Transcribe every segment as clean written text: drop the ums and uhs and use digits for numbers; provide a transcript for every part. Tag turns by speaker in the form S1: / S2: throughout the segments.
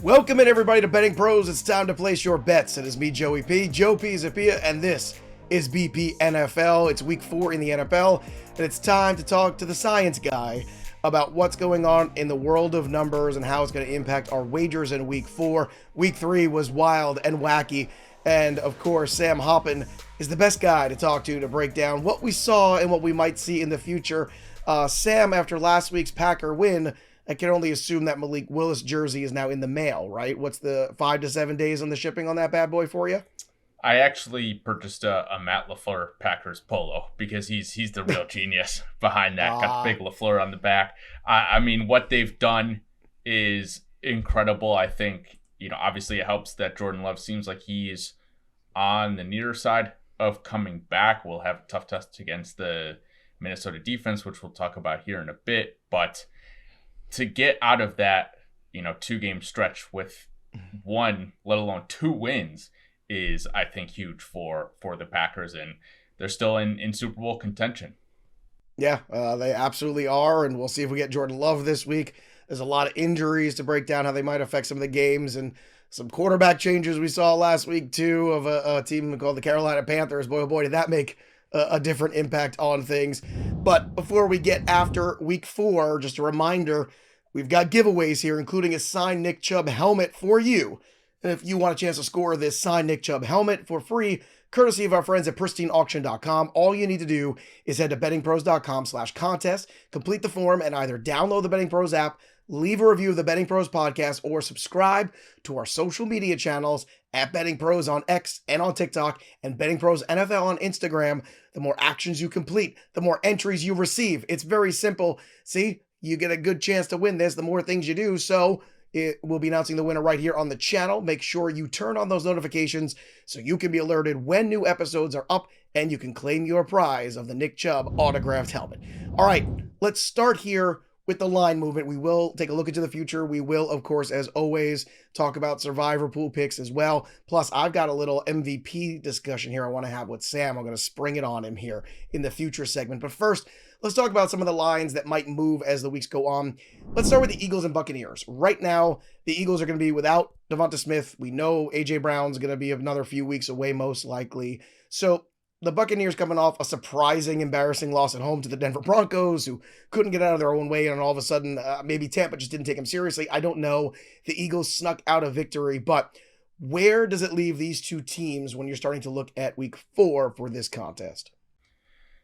S1: Welcome in everybody to Betting Pros. It's time to place your bets. It is me, Joey P, Joe Pisapia, and this is BP NFL. It's week 4 in the NFL, and it's time to talk to the science guy about what's going on in the world of numbers and how it's going to impact our wagers in week 4. Week 3 was wild and wacky, and of course, Sam Hoppen is the best guy to talk to break down what we saw and what we might see in the future. Sam, after last week's Packer win, I can only assume that Malik Willis jersey is now in the mail, right? What's the 5 to 7 days on the shipping on that bad boy for you?
S2: I actually purchased a Matt LaFleur Packers polo because he's the real genius behind that. Got the big LaFleur on the back. I mean, what they've done is incredible. I think, obviously it helps that Jordan Love seems like he's on the near side of coming back. We'll have a tough test against the Minnesota defense, which we'll talk about here in a bit. But to get out of that, 2-game stretch with one, let alone 2 wins is, I think, huge for the Packers, and they're still in Super Bowl contention.
S1: Yeah, they absolutely are, and we'll see if we get Jordan Love this week. There's a lot of injuries to break down how they might affect some of the games, and some quarterback changes we saw last week, too, of a team called the Carolina Panthers. Boy, oh boy, did that make a different impact on things. But before we get after week 4, just a reminder, we've got giveaways here, including a signed Nick Chubb helmet for you. And if you want a chance to score this signed Nick Chubb helmet for free, courtesy of our friends at pristineauction.com, all you need to do is head to bettingpros.com/contest, complete the form, and either download the Betting Pros app, leave a review of the Betting Pros podcast, or subscribe to our social media channels at Betting Pros on X and on TikTok, and Betting Pros NFL on Instagram. The more actions you complete, the more entries you receive. It's very simple. See, you get a good chance to win this the more things you do. So we'll be announcing the winner right here on the channel. Make sure you turn on those notifications so you can be alerted when new episodes are up and you can claim your prize of the Nick Chubb autographed helmet. All right, let's start here with the line movement. We will take a look into the future. We will, of course, as always, talk about survivor pool picks as well. Plus, I've got a little MVP discussion here I want to have with Sam. I'm going to spring it on him here in the future segment. But first, let's talk about some of the lines that might move as the weeks go on. Let's start with the Eagles and Buccaneers. Right now, the Eagles are going to be without Devonta Smith. We know A.J. Brown's going to be another few weeks away, most likely. So the Buccaneers coming off a surprising, embarrassing loss at home to the Denver Broncos, who couldn't get out of their own way, and all of a sudden, maybe Tampa just didn't take them seriously. I don't know. The Eagles snuck out a victory, but where does it leave these two teams when you're starting to look at week 4 for this contest?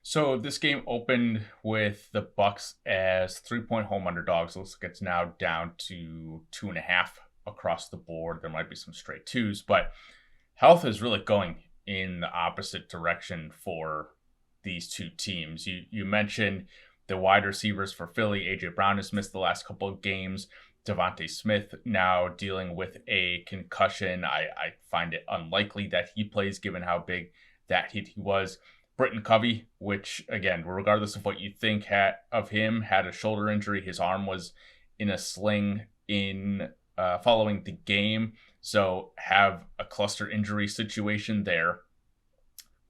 S2: So this game opened with the Bucs as 3-point home underdogs. Looks like it's now down to 2.5 across the board. There might be some straight 2s, but health is really going in the opposite direction for these two teams. You mentioned the wide receivers for Philly. A.J. Brown has missed the last couple of games. Devonta Smith now dealing with a concussion. I find it unlikely that he plays given how big that hit he was. Britton Covey, which, again, regardless of what you think of him, had a shoulder injury. His arm was in a sling following the game, so have a cluster injury situation there.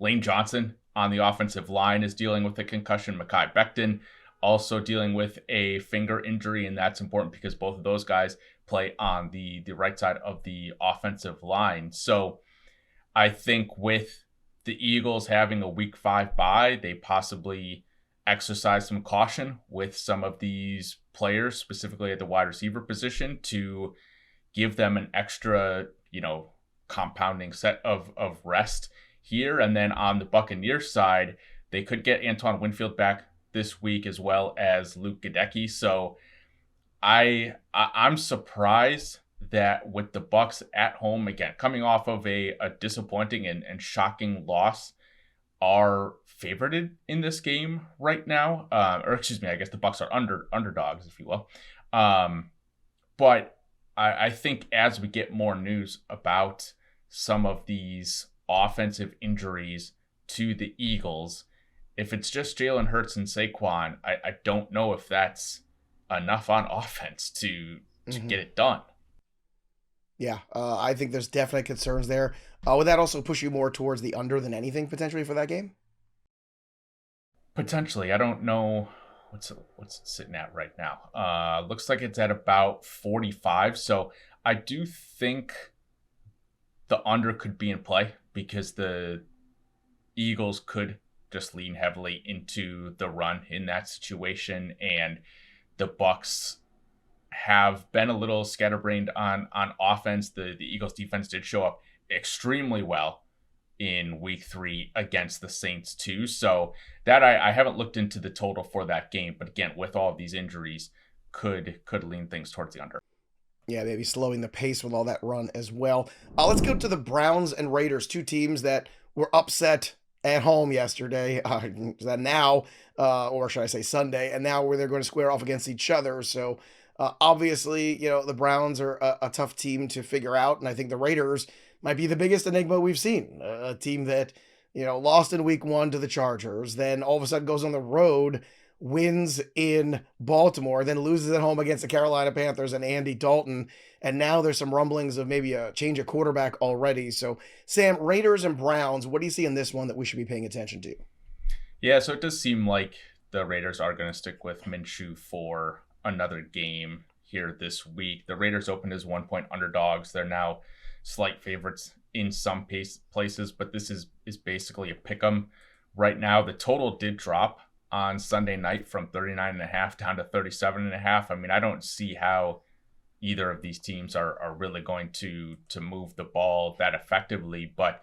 S2: Lane Johnson on the offensive line is dealing with a concussion. Mekhi Becton also dealing with a finger injury, and that's important because both of those guys play on the right side of the offensive line. So I think with the Eagles having a week 5 bye, they possibly exercise some caution with some of these players, specifically at the wide receiver position, to give them an extra, compounding set of rest here. And then on the Buccaneers side, they could get Antoine Winfield back this week as well as Luke Gadecki. So I'm surprised that with the Bucs at home, again, coming off of a disappointing and shocking loss, are favorited in this game right now. I guess the Bucs are underdogs, if you will. But I think as we get more news about some of these offensive injuries to the Eagles, if it's just Jalen Hurts and Saquon, I don't know if that's enough on offense to get it done.
S1: Yeah, I think there's definite concerns there. Would that also push you more towards the under than anything potentially for that game?
S2: Potentially. I don't know what's it sitting at right now. Looks like it's at about 45. So I do think the under could be in play because the Eagles could just lean heavily into the run in that situation, and the Bucks have been a little scatterbrained on offense. The Eagles defense did show up extremely well in week 3 against the Saints too. So that I haven't looked into the total for that game, but again, with all of these injuries, could lean things towards the under.
S1: Yeah, maybe slowing the pace with all that run as well. Let's go to the Browns and Raiders, two teams that were upset at home yesterday. Now, or should I say Sunday, and now where they're going to square off against each other. So obviously, the Browns are a tough team to figure out, and I think the Raiders might be the biggest enigma we've seen. A team that lost in week 1 to the Chargers, then all of a sudden goes on the road, wins in Baltimore, then loses at home against the Carolina Panthers and Andy Dalton. And now there's some rumblings of maybe a change of quarterback already. So, Sam, Raiders and Browns, what do you see in this one that we should be paying attention to?
S2: Yeah, so it does seem like the Raiders are going to stick with Minshew for another game here this week. The Raiders opened as 1-point underdogs. They're now slight favorites in some places, but this is basically a pick 'em right now. The total did drop on Sunday night from 39.5 down to 37.5. I mean, I don't see how either of these teams are really going to move the ball that effectively, but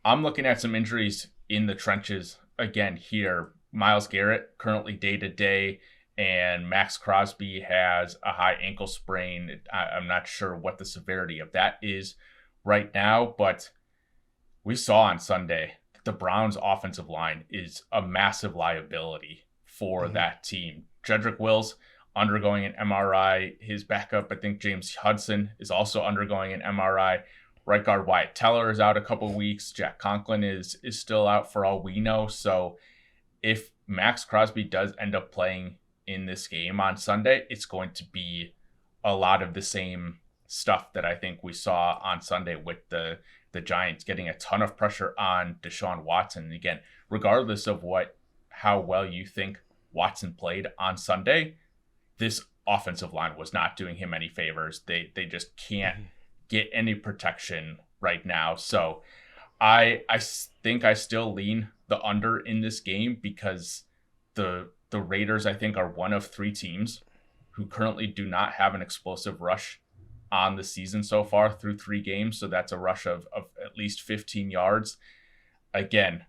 S2: I'm looking at some injuries in the trenches again here. Myles Garrett currently day-to-day, and Max Crosby has a high ankle sprain. I'm not sure what the severity of that is right now, but we saw on Sunday the Browns offensive line is a massive liability for that team. Jedrick Wills undergoing an MRI. His backup, I think James Hudson, is also undergoing an MRI. Right guard Wyatt Teller is out a couple weeks. Jack Conklin is still out for all we know. So if Max Crosby does end up playing in this game on Sunday, it's going to be a lot of the same stuff that I think we saw on Sunday with the Giants, getting a ton of pressure on Deshaun Watson. And again, regardless of how well you think Watson played on Sunday, this offensive line was not doing him any favors. They just can't get any protection right now. So I think I still lean the under in this game because the Raiders, I think, are one of 3 teams who currently do not have an explosive rush on the season so far through 3 games. So that's a rush of at least 15 yards. Again,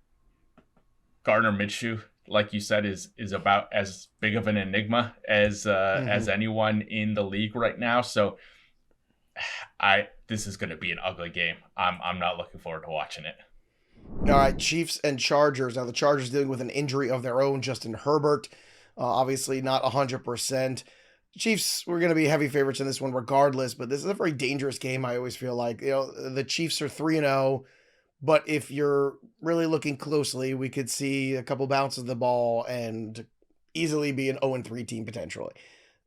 S2: Gardner Minshew, like you said, is about as big of an enigma as anyone in the league right now. So this is going to be an ugly game. I'm not looking forward to watching it.
S1: All right, Chiefs and Chargers. Now the Chargers dealing with an injury of their own. Justin Herbert, obviously not 100%. Chiefs were going to be heavy favorites in this one regardless, but this is a very dangerous game. I always feel like, the Chiefs are 3-0, but if you're really looking closely, we could see a couple bounces of the ball and easily be an 0-3 team potentially.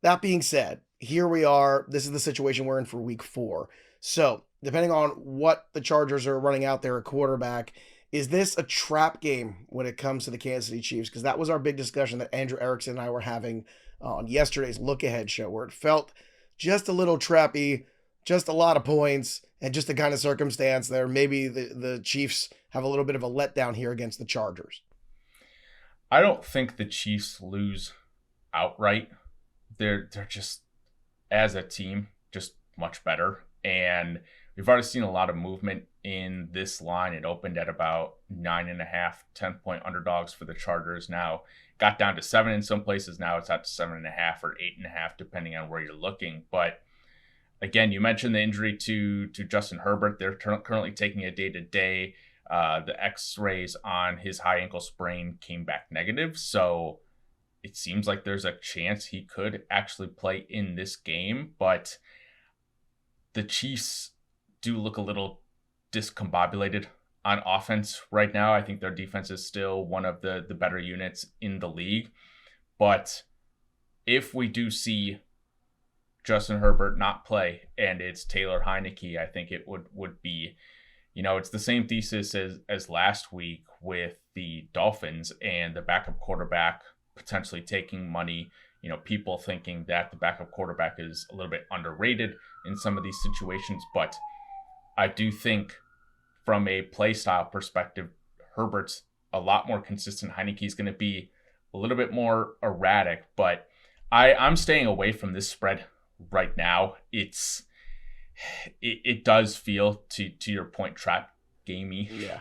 S1: That being said, here we are. This is the situation we're in for week 4. So depending on what the Chargers are running out there at quarterback, is this a trap game when it comes to the Kansas City Chiefs? Because that was our big discussion that Andrew Erickson and I were having on yesterday's Look Ahead show, where it felt just a little trappy, just a lot of points, and just the kind of circumstance there. Maybe the Chiefs have a little bit of a letdown here against the Chargers.
S2: I don't think the Chiefs lose outright. They're just, as a team, just much better. And we've already seen a lot of movement in this line. It opened at about 9.5, 10-point underdogs for the Chargers. Now got down to 7 in some places. Now it's out to 7.5 or 8.5, depending on where you're looking. But again, you mentioned the injury to Justin Herbert. They're currently taking a day-to-day. The X-rays on his high ankle sprain came back negative. So it seems like there's a chance he could actually play in this game. But the Chiefs do look a little discombobulated on offense right now. I think their defense is still one of the better units in the league. But if we do see Justin Herbert not play and it's Taylor Heineke, I think it would be, it's the same thesis as last week with the Dolphins and the backup quarterback potentially taking money. people thinking that the backup quarterback is a little bit underrated in some of these situations. But I do think from a play style perspective, Herbert's a lot more consistent. Heineke's going to be a little bit more erratic, but I'm staying away from this spread right now. It does feel, to your point, trap gamey,
S1: Yeah.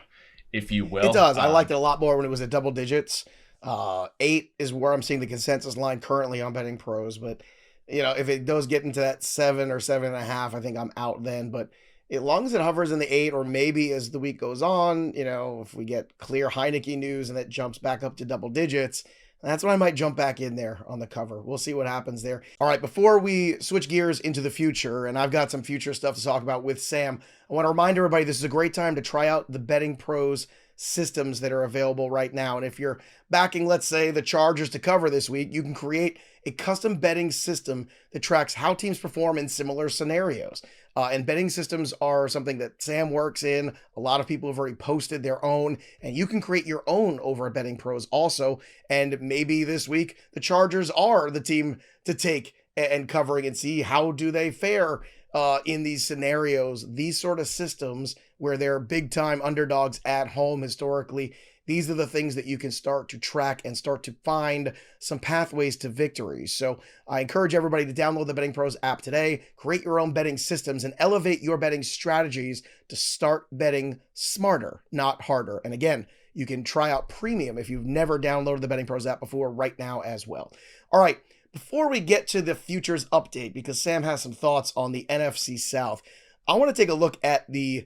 S2: if you will.
S1: It does. I liked it a lot more when it was at double digits. 8 is where I'm seeing the consensus line currently on Betting Pros, but if it does get into that 7 or 7.5, I think I'm out then. But as long as it hovers in the 8, or maybe as the week goes on, if we get clear Heineke news and that jumps back up to double digits, that's when I might jump back in there on the cover. We'll see what happens there. All right, before we switch gears into the future, and I've got some future stuff to talk about with Sam, I want to remind everybody this is a great time to try out the Betting Pros systems that are available right now. And if you're backing, let's say, the Chargers to cover this week, you can create a custom betting system that tracks how teams perform in similar scenarios. And betting systems are something that Sam works in. A lot of people have already posted their own, and you can create your own over at Betting Pros also. And maybe this week the Chargers are the team to take and covering, and see how do they fare in these scenarios. These sort of systems where they're big time underdogs at home historically, these are the things that you can start to track and start to find some pathways to victory. So I encourage everybody to download the Betting Pros app today, create your own betting systems, and elevate your betting strategies to start betting smarter, not harder. And again, you can try out premium if you've never downloaded the Betting Pros app before right now as well. All right, before we get to the futures update, because Sam has some thoughts on the NFC South, I want to take a look at the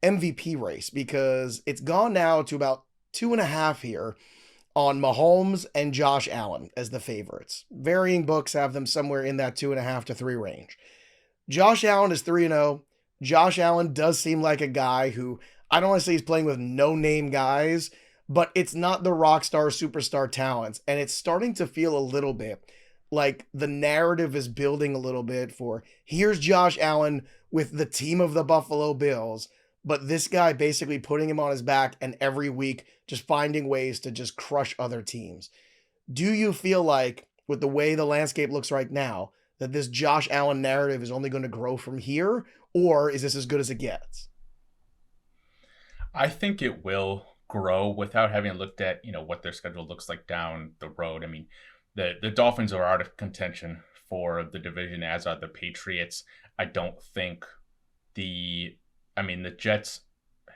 S1: MVP race, because it's gone now to about 2.5 here on Mahomes and Josh Allen as the favorites. Varying books have them somewhere in that 2.5 to 3 range. Josh Allen is 3-0. Josh Allen does seem like a guy who, I don't want to say he's playing with no-name guys, but it's not the rock star, superstar talents. And it's starting to feel a little bit like the narrative is building a little bit for, here's Josh Allen with the team of the Buffalo Bills, but this guy basically putting him on his back and every week just finding ways to just crush other teams. Do you feel like, with the way the landscape looks right now, that this Josh Allen narrative is only going to grow from here, or is this as good as it gets?
S2: I think it will grow without having looked at, what their schedule looks like down the road. I mean, the Dolphins are out of contention for the division, as are the Patriots. I don't think the Jets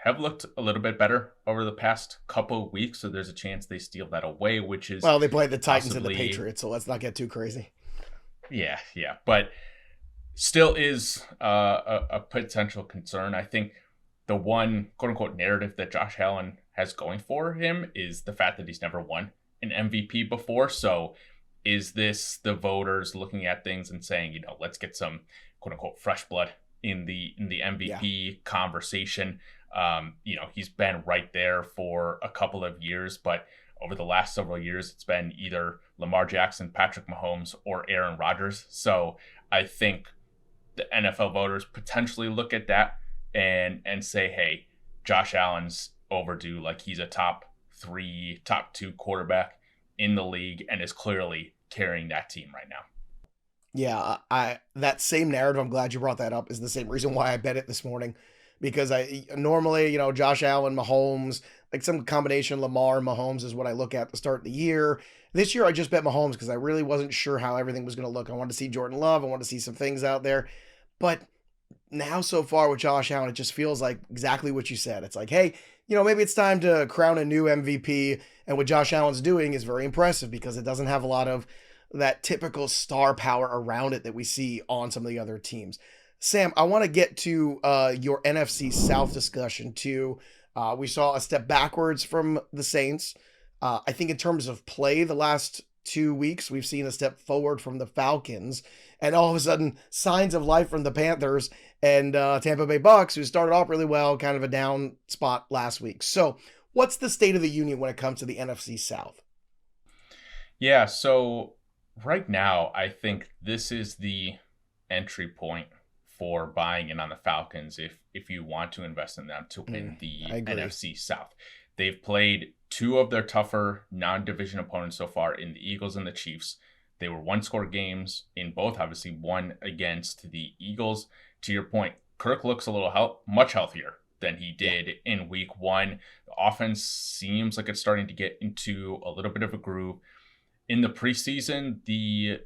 S2: have looked a little bit better over the past couple of weeks, so there's a chance they steal that away, which is,
S1: well, they played the Titans and the Patriots, so let's not get too crazy.
S2: Yeah, but still is a potential concern. I think the one quote-unquote narrative that Josh Allen has going for him is the fact that he's never won an MVP before. So is this the voters looking at things and saying, let's get some quote-unquote fresh blood in the MVP conversation? He's been right there for a couple of years, but over the last several years, it's been either Lamar Jackson, Patrick Mahomes, or Aaron Rodgers. So I think the NFL voters potentially look at that and say, hey, Josh Allen's overdue. Like, he's a top 2 quarterback in the league and is clearly carrying that team right now.
S1: Yeah, that same narrative, I'm glad you brought that up, is the same reason why I bet it this morning. Because I normally, Josh Allen, Mahomes, like some combination Lamar, Mahomes is what I look at to start the year. This year I just bet Mahomes because I really wasn't sure how everything was going to look. I wanted to see Jordan Love. I wanted to see some things out there. But now so far with Josh Allen, it just feels like exactly what you said. It's like, hey, maybe it's time to crown a new MVP. And what Josh Allen's doing is very impressive because it doesn't have a lot of that typical star power around it that we see on some of the other teams. Sam, I want to get to your NFC South discussion too. We saw a step backwards from the Saints. I think in terms of play the last 2 weeks, we've seen a step forward from the Falcons, and all of a sudden signs of life from the Panthers and Tampa Bay Bucks, who started off really well, kind of a down spot last week. So what's the state of the union when it comes to the NFC South?
S2: Yeah, so right now, I think this is the entry point for buying in on the Falcons if you want to invest in them to win the NFC South. They've played 2 of their tougher non-division opponents so far in the Eagles and the Chiefs. They were one-score games in both, obviously one against the Eagles. To your point, Kirk looks a little much healthier than he did in week one. The offense seems like it's starting to get into a little bit of a groove. In the preseason, the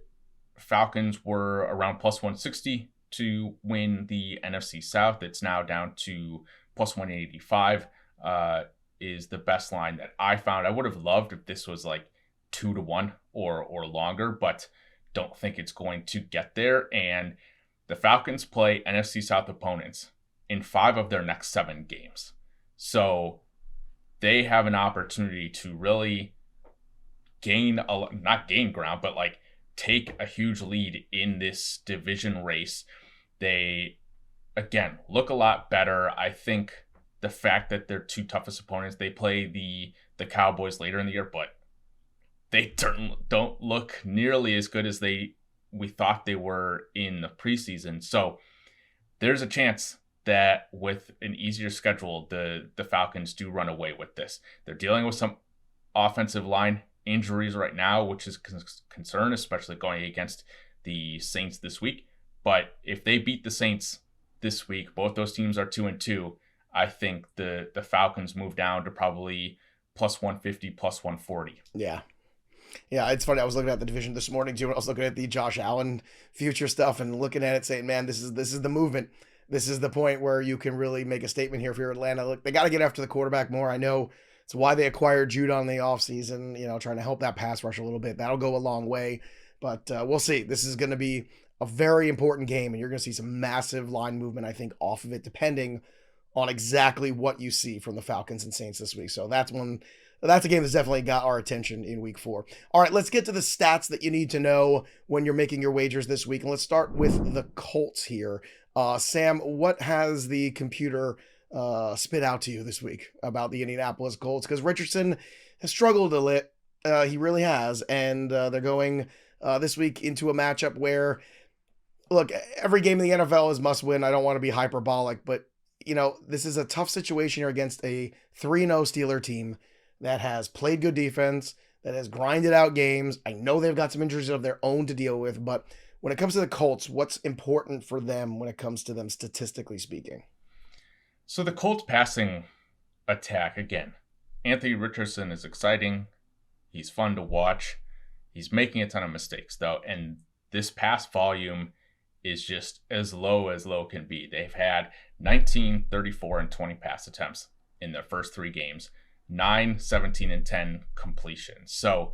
S2: Falcons were around plus 160 to win the NFC South. It's now down to plus 185 is the best line that I found. I would have loved if this was like 2-1 or longer, but don't think it's going to get there. And the Falcons play NFC South opponents in 5 of their next 7 games. So they have an opportunity to really not gain ground, but like take a huge lead in this division race. They, again, look a lot better. I think the fact that they're 2 toughest opponents, they play the Cowboys later in the year, but they don't look nearly as good as we thought they were in the preseason. So there's a chance that with an easier schedule, the Falcons do run away with this. They're dealing with some offensive line injuries right now, which is a concern, especially going against the Saints this week. But if they beat the Saints this week, both those teams are 2-2. I think the Falcons move down to probably plus 150, plus 140.
S1: Yeah. Yeah, it's funny. I was looking at the division this morning too. I was looking at the Josh Allen future stuff and looking at it saying, man, this is the movement. This is the point where you can really make a statement here if you're Atlanta. Look, they got to get after the quarterback more. I know it's why they acquired Judon in the offseason, trying to help that pass rush a little bit. That'll go a long way, but we'll see. This is going to be a very important game, and you're going to see some massive line movement, I think, off of it, depending on exactly what you see from the Falcons and Saints this week. So that's a game that's definitely got our attention in week 4. All right, let's get to the stats that you need to know when you're making your wagers this week. And let's start with the Colts here. Sam, what has the computer spit out to you this week about the Indianapolis Colts? Because Richardson has struggled a lit. He really has. And they're going this week into a matchup where, look, every game in the NFL is must win. I don't want to be hyperbolic, but, this is a tough situation here against a 3-0 Steeler team that has played good defense, that has grinded out games. I know they've got some injuries of their own to deal with, but when it comes to the Colts, what's important for them when it comes to them statistically speaking?
S2: So the Colts passing attack, again, Anthony Richardson is exciting. He's fun to watch. He's making a ton of mistakes, though, and this pass volume is just as low can be. They've had 19, 34, and 20 pass attempts in their first 3 games. 9, 17, and 10 completions. So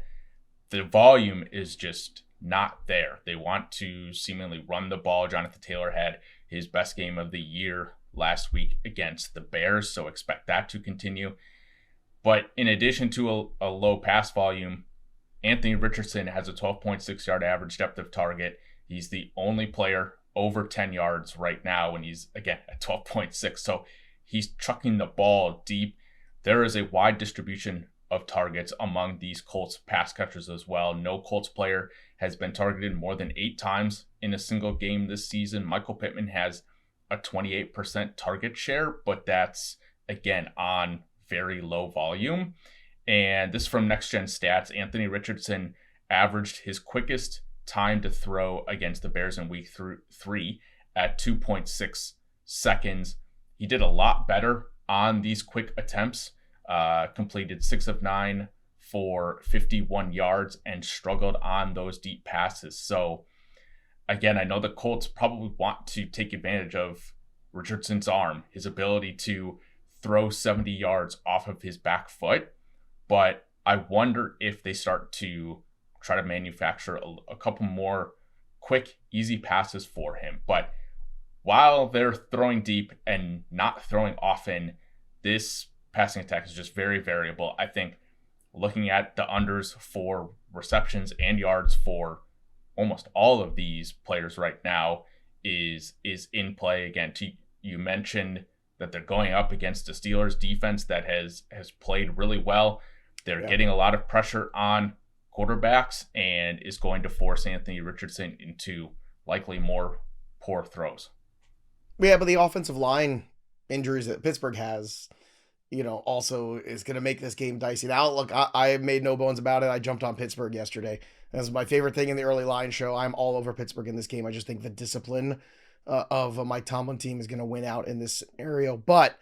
S2: the volume is just not there. They want to seemingly run the ball. Jonathan Taylor had his best game of the year last week against the Bears, so expect that to continue. But in addition to a low pass volume, Anthony Richardson has a 12.6 yard average depth of target. He's the only player over 10 yards right now, and he's, again, at 12.6. So he's chucking the ball deep. There is a wide distribution of targets among these Colts pass catchers as well. No Colts player has been targeted more than 8 times in a single game this season. Michael Pittman has a 28% target share, but that's, again, on very low volume. And this is from Next Gen Stats. Anthony Richardson averaged his quickest time to throw against the Bears in week 3 at 2.6 seconds. He did a lot better on these quick attempts, completed 6 of 9 for 51 yards and struggled on those deep passes. So again, I know the Colts probably want to take advantage of Richardson's arm, his ability to throw 70 yards off of his back foot, but I wonder if they start to try to manufacture a couple more quick, easy passes for him. But while they're throwing deep and not throwing often, this passing attack is just very variable. I think looking at the unders for receptions and yards for almost all of these players right now is in play. Again, you mentioned that they're going up against the Steelers defense that has played really well. They're getting a lot of pressure on quarterbacks and is going to force Anthony Richardson into likely more poor throws.
S1: Yeah, but the offensive line injuries that Pittsburgh has, also is going to make this game dicey. Now, look, I made no bones about it. I jumped on Pittsburgh yesterday. That's my favorite thing in the early line show. I'm all over Pittsburgh in this game. I just think the discipline of a Mike Tomlin team is going to win out in this scenario. But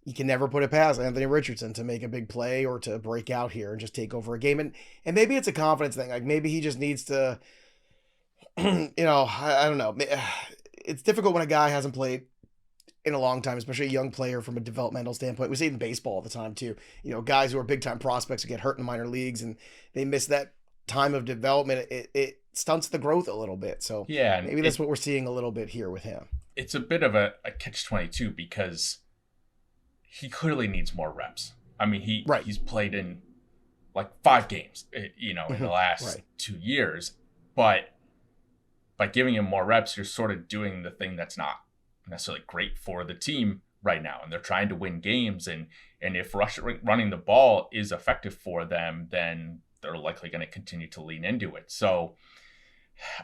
S1: you can never put it past Anthony Richardson to make a big play or to break out here and just take over a game. And maybe it's a confidence thing. Like maybe he just needs to, I don't know. It's difficult when a guy hasn't played in a long time, especially a young player from a developmental standpoint. We see it in baseball all the time too. Guys who are big time prospects who get hurt in the minor leagues and they miss that time of development. It stunts the growth a little bit. So
S2: yeah,
S1: maybe that's what we're seeing a little bit here with him.
S2: It's a bit of a catch-22 because he clearly needs more reps. I mean, he's played in like 5 games, in the last 2 years, but by giving him more reps, you're sort of doing the thing that's not necessarily great for the team right now, and they're trying to win games, and if running the ball is effective for them, then they're likely going to continue to lean into it. So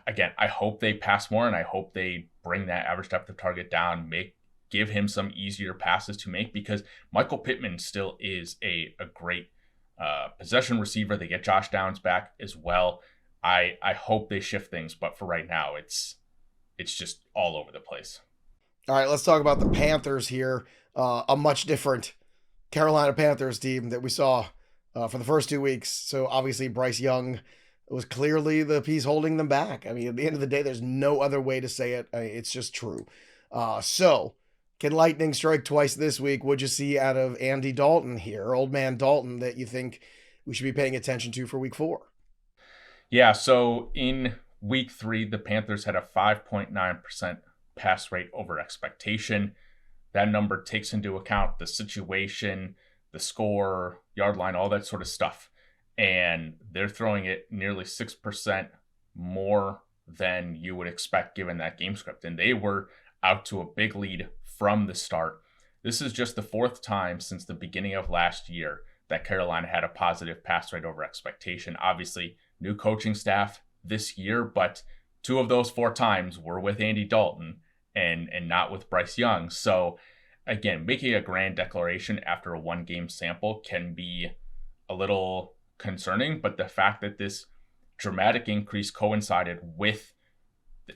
S2: again, I hope they pass more, and I hope they bring that average depth of target down, give him some easier passes to make, because Michael Pittman still is a great possession receiver. They get Josh Downs back as well. I hope they shift things, but for right now, it's just all over the place.
S1: All right, let's talk about the Panthers here. A much different Carolina Panthers team that we saw for the first 2 weeks. So obviously Bryce Young was clearly the piece holding them back. I mean, at the end of the day, there's no other way to say it. It's just true. So can lightning strike twice this week? What'd you see out of Andy Dalton here, old man Dalton, that you think we should be paying attention to for week 4?
S2: Yeah, so in week 3, the Panthers had a 5.9% pass rate over expectation. That number takes into account the situation, the score, yard line, all that sort of stuff. And they're throwing it nearly 6% more than you would expect given that game script. And they were out to a big lead from the start. This is just the 4th time since the beginning of last year that Carolina had a positive pass rate over expectation. Obviously, new coaching staff this year, but 2 of those 4 times were with Andy Dalton and not with Bryce Young. So again, making a grand declaration after a 1-game sample can be a little concerning, but the fact that this dramatic increase coincided with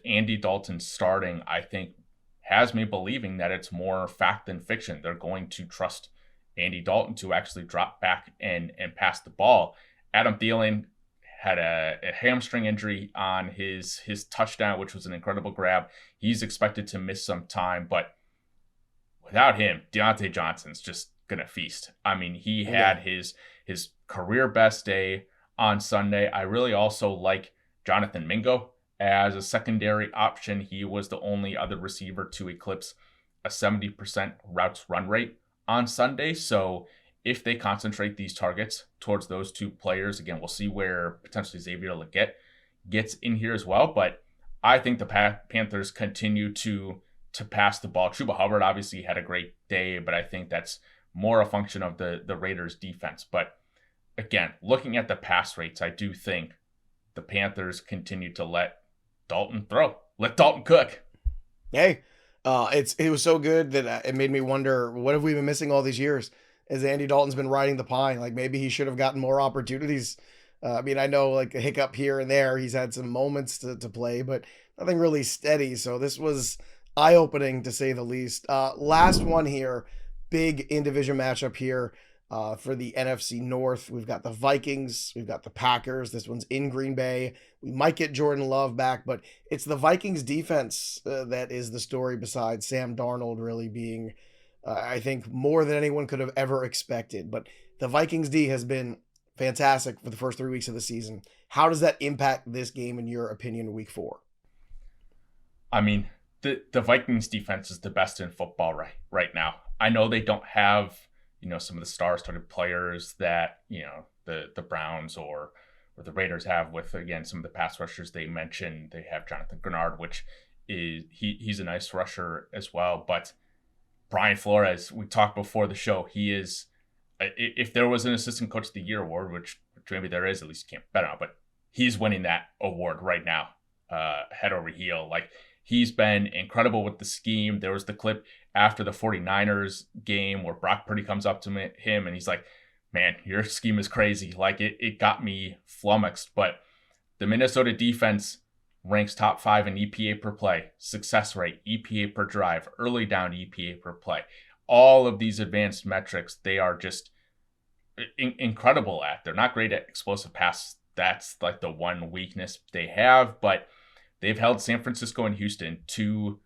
S2: Andy Dalton starting, I think, has me believing that it's more fact than fiction. They're going to trust Andy Dalton to actually drop back and pass the ball. Adam Thielen had a hamstring injury on his touchdown, which was an incredible grab. He's expected to miss some time, but without him, Deontay Johnson's just going to feast. I mean, he had his career best day on Sunday. I really also like Jonathan Mingo as a secondary option. He was the only other receiver to eclipse a 70% routes run rate on Sunday. So if they concentrate these targets towards those 2 players, again, we'll see where potentially Xavier Legette gets in here as well. But I think the Panthers continue to pass the ball. Chuba Hubbard obviously had a great day, but I think that's more a function of the Raiders defense. But again, looking at the pass rates, I do think the Panthers continue to let Dalton throw. Let Dalton cook.
S1: Hey, it was so good that it made me wonder, what have we been missing all these years? As Andy Dalton's been riding the pine, like maybe he should have gotten more opportunities. I mean, I know like a hiccup here and there. He's had some moments to play, but nothing really steady. So this was eye-opening to say the least. Last one here, big in-division matchup here for the NFC North. We've got the Vikings. We've got the Packers. This one's in Green Bay. We might get Jordan Love back, but it's the Vikings defense that is the story besides Sam Darnold really being, I think, more than anyone could have ever expected. But the Vikings D has been fantastic for the first 3 weeks of the season. How does that impact this game, in your opinion, week 4?
S2: I mean, the Vikings defense is the best in football right now. I know they don't have, some of the star-studded players that, the Browns or the Raiders have with, again, some of the pass rushers they mentioned. They have Jonathan Grenard, which is he's a nice rusher as well. But Brian Flores, we talked before the show, he is, if there was an Assistant Coach of the Year award, which maybe there is, at least you can't bet on it, but he's winning that award right now, head over heel. Like, He's been incredible with the scheme. There was the clip after the 49ers game where Brock Purdy comes up to him and he's like, man, your scheme is crazy. Like it got me flummoxed. But the Minnesota defense ranks top 5 in EPA per play, success rate, EPA per drive, early down EPA per play. All of these advanced metrics, they are just incredible at. They're not great at explosive pass. That's like the one weakness they have, but they've held San Francisco and Houston, two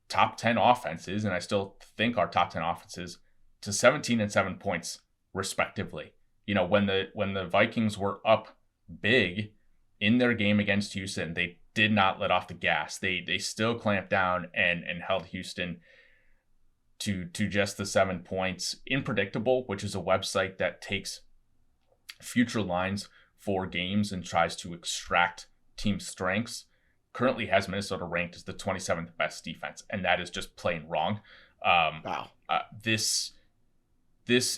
S2: top 10 offenses, and I still think our top 10 offenses, to 17 and 7 points respectively. You know, when the Vikings were up big in their game against Houston, they did not let off the gas. They still clamped down and held Houston to just the 7 points. Unpredictable, which is a website that takes future lines for games and tries to extract team strengths, currently has Minnesota ranked as the 27th best defense, and that is just plain wrong.
S1: Wow.
S2: This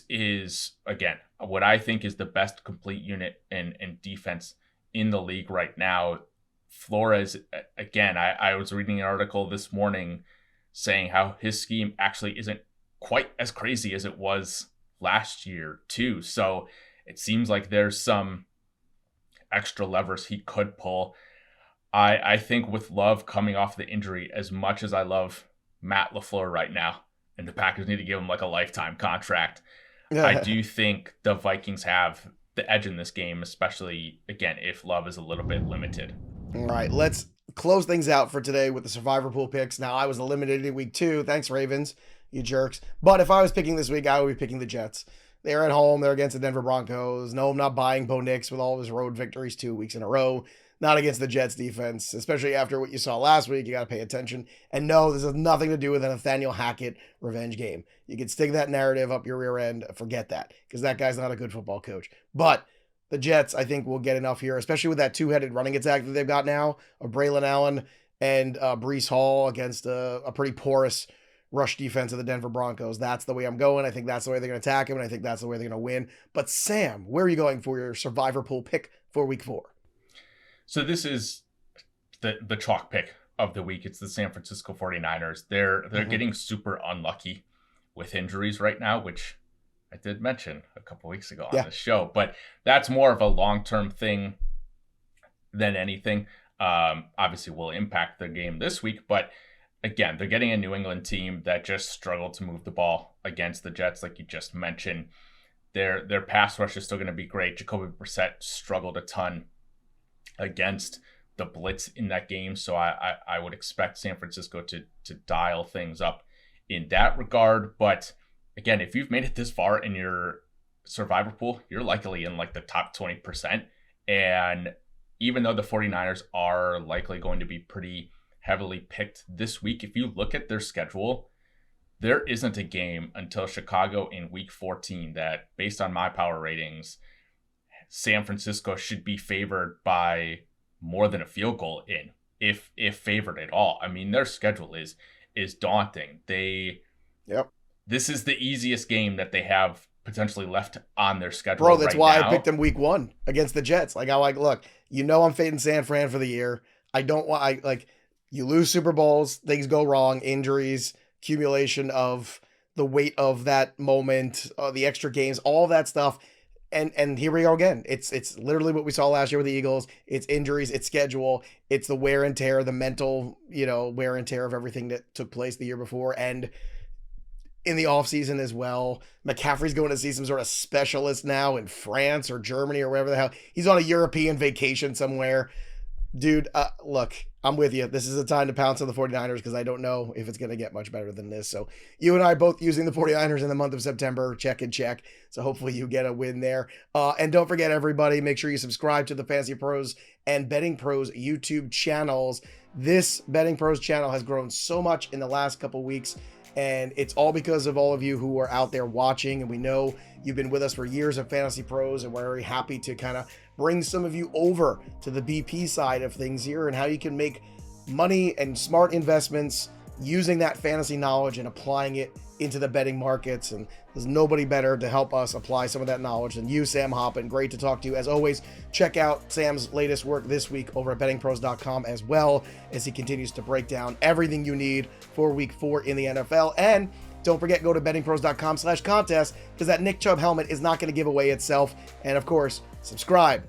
S2: is, again, what I think is the best complete unit in defense in the league right now. Flores, again, I was reading an article this morning saying how his scheme actually isn't quite as crazy as it was last year too. So it seems like there's some extra levers he could pull. I think with Love coming off the injury, as much as I love Matt LaFleur right now, and the Packers need to give him like a lifetime contract, I do think the Vikings have the edge in this game, especially, again, if Love is a little bit limited.
S1: All right, let's close things out for today with the Survivor Pool picks. Now, I was eliminated in week 2. Thanks, Ravens, you jerks. But if I was picking this week, I would be picking the Jets. They're at home. They're against the Denver Broncos. No, I'm not buying Bo Nix with all of his road victories 2 weeks in a row. Not against the Jets defense, especially after what you saw last week. You got to pay attention. And no, this has nothing to do with a Nathaniel Hackett revenge game. You can stick that narrative up your rear end. Forget that, because that guy's not a good football coach. But the Jets, I think, will get enough here, especially with that two-headed running attack that they've got now of Braylon Allen and Breece Hall against a pretty porous rush defense of the Denver Broncos. That's the way I'm going. I think that's the way they're going to attack him, and I think that's the way they're going to win. But Sam, where are you going for your Survivor Pool pick for week 4?
S2: So this is the chalk pick of the week. It's the San Francisco 49ers. They're getting super unlucky with injuries right now, which I did mention a couple weeks ago on the show. But that's more of a long-term thing than anything. Obviously will impact the game this week, but again, they're getting a New England team that just struggled to move the ball against the Jets, like you just mentioned. Their pass rush is still going to be great. Jacoby Brissett struggled a ton against the blitz in that game, so I would expect San Francisco to dial things up in that regard. But again, if you've made it this far in your Survivor Pool, you're likely in like the top 20%. And even though the 49ers are likely going to be pretty heavily picked this week, if you look at their schedule, there isn't a game until Chicago in week 14 that, based on my power ratings, San Francisco should be favored by more than a field goal in, if favored at all. I mean, their schedule is daunting. This is the easiest game that they have potentially left on their schedule.
S1: Bro, that's why
S2: now.
S1: I picked them week 1 against the Jets. Like, look, I'm fading San Fran for the year. I don't want, you lose Super Bowls, things go wrong, injuries, accumulation of the weight of that moment, the extra games, all that stuff. And here we go again. It's literally what we saw last year with the Eagles. It's injuries, it's schedule, it's the wear and tear, the mental, wear and tear of everything that took place the year before and in the offseason as well. McCaffrey's going to see some sort of specialist now in France or Germany or wherever the hell. He's on a European vacation somewhere. Dude, look, I'm with you. This is a time to pounce on the 49ers because I don't know if it's going to get much better than this. So you and I both using the 49ers in the month of September, check and check. So hopefully you get a win there. And don't forget, everybody, make sure you subscribe to the Fantasy Pros and Betting Pros YouTube channels. This Betting Pros channel has grown so much in the last couple weeks, and it's all because of all of you who are out there watching. And we know you've been with us for years at Fantasy Pros, and we're very happy to kind of bring some of you over to the BP side of things here and how you can make money and smart investments using that fantasy knowledge and applying it into the betting markets. And there's nobody better to help us apply some of that knowledge than you, Sam Hoppen. Great to talk to you. As always, check out Sam's latest work this week over at bettingpros.com as well, as he continues to break down everything you need for week 4 in the NFL. And don't forget, go to bettingpros.com/contest, because that Nick Chubb helmet is not going to give away itself. And of course, subscribe,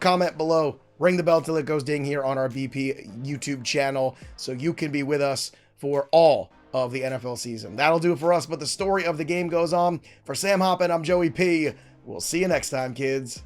S1: comment below, ring the bell till it goes ding here on our BP YouTube channel, so you can be with us for all of the NFL season. That'll do it for us, but the story of the game goes on. For Sam Hoppen, I'm Joey P. We'll see you next time, kids.